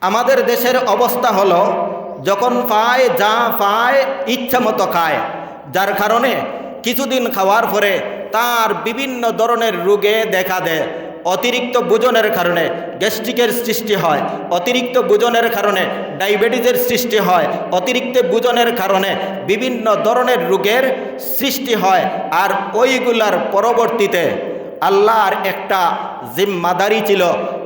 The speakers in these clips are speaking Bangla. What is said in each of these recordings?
আমাদের দেশের অবস্থা হলো যখন পায় যা পায় ইচ্ছা মতো খায়, যার কারণে কিছুদিন খাওয়ার পরে তার বিভিন্ন ধরনের রোগে দেখা দেয়। অতিরিক্ত ওজনের কারণে গ্যাস্ট্রিকের সৃষ্টি হয়, অতিরিক্ত ওজনের কারণে ডায়াবেটিসের সৃষ্টি হয়, অতিরিক্ত ওজনের কারণে বিভিন্ন ধরনের রোগের সৃষ্টি হয়। আর ওইগুলার পরবর্তীতে আল্লাহর একটা জিম্মাদারি ছিল।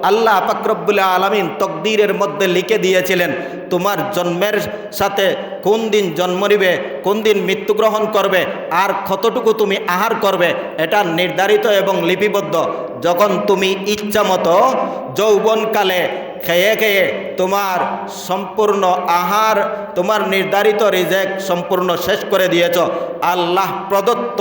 আল্লাহ পাক রব্বুল আলামিন তকদিরের মধ্যে লিখে দিয়েছিলেন, তোমার জন্মের সাথে কোন দিন জন্ম নিবে, কোন দিন মৃত্যুগ্রহণ করবে, আর কতটুকু তুমি আহার করবে, এটা নির্ধারিত এবং লিপিবদ্ধ। যখন তুমি ইচ্ছা মতো যৌবনকালে খেয়ে খেয়ে তোমার সম্পূর্ণ আহার, তোমার নির্ধারিত রিজেক সম্পূর্ণ শেষ করে দিয়েছ, আল্লাহ প্রদত্ত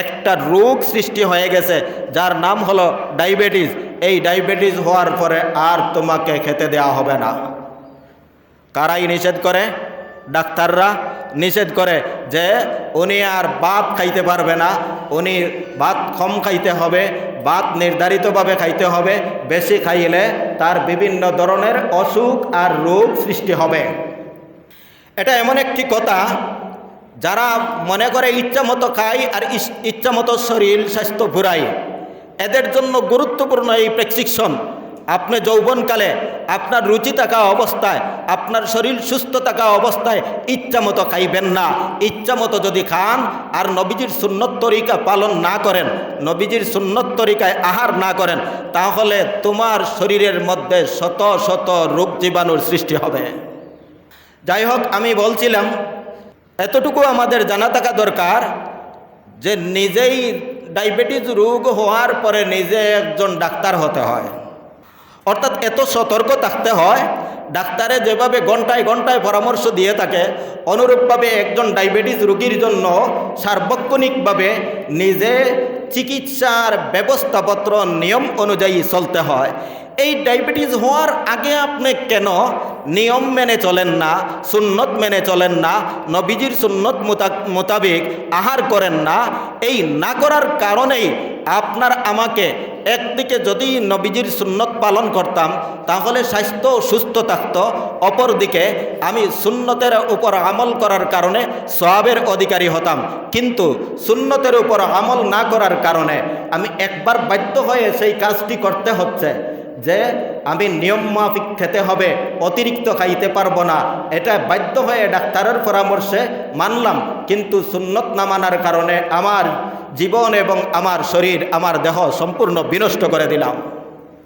একটা রোগ সৃষ্টি হয়ে গেছে যার নাম হলো ডায়াবেটিস। এই ডায়াবেটিস হওয়ার পরে আর তোমাকে খেতে দেওয়া হবে না। কারাই নিষেধ করে? ডাক্তাররা নিষেধ করে যে উনি আর ভাত খাইতে পারবে না, উনি ভাত কম খাইতে হবে, ভাত নির্ধারিতভাবে খাইতে হবে, বেশি খাইলে তার বিভিন্ন ধরনের অসুখ আর রোগ সৃষ্টি হবে। এটা এমন একটি কথা, যারা মনে করে ইচ্ছা মতো খায় আর ইচ্ছা মতো শরীর স্বাস্থ্য ঘুরায়, এদের জন্য গুরুত্বপূর্ণ এই প্রেসক্রিপশন। আপনি যৌবনকালে আপনার রুচি থাকা অবস্থায়, আপনার শরীর সুস্থ থাকা অবস্থায় ইচ্ছা মতো খাইবেন না। ইচ্ছা মতো যদি খান আর নবীজির সুন্নত তরিকা পালন না করেন, নবীজির সুন্নত তরিকায় আহার না করেন, তাহলে তোমার শরীরের মধ্যে শত শত রোগ জীবাণুর সৃষ্টি হবে। যাই হোক, আমি বলছিলাম এতটুকু আমাদের জানা থাকা দরকার যে নিজেই ডায়াবেটিস রোগ হওয়ার পরে নিজে একজন ডাক্তার হতে হয়। অর্থাৎ এত সতর্ক থাকতে হয়, ডাক্তারে যেভাবে ঘন্টায় ঘন্টায় পরামর্শ দিয়ে থাকে, অনুরূপভাবে একজন ডায়াবেটিস রোগীর জন্য সার্বক্ষণিকভাবে নিজে চিকিৎসার ব্যবস্থাপত্র নিয়ম অনুযায়ী চলতে হয়। এই ডায়াবেটিস হওয়ার আগে আপনি কেন নিয়ম মেনে চলেন না, সুন্নত মেনে চলেন না, নবীজির সুন্নত মোতাবেক আহার করেন না? এই না করার কারণেই আপনার আমাকে একদিকে যদি নবীজির সুন্নত পালন করতাম তাহলে স্বাস্থ্য সুস্থ থাকতো, অপরদিকে আমি সুন্নতের উপর আমল করার কারণে সওয়াবের অধিকারী হতাম। কিন্তু সুন্নতের উপর আমল না করার কারণে আমি একবার বাধ্য হয়ে সেই কাজটি করতে হচ্ছে যে আমি নিয়ম মাফিক খেতে হবে, অতিরিক্ত খাইতে পারবো না। এটা বাধ্য হয়ে ডাক্তারের পরামর্শে মানলাম, কিন্তু সুন্নত না মানার কারণে আমার জীবন এবং আমার শরীর, আমার দেহ সম্পূর্ণ বিনষ্ট করে দিলাম।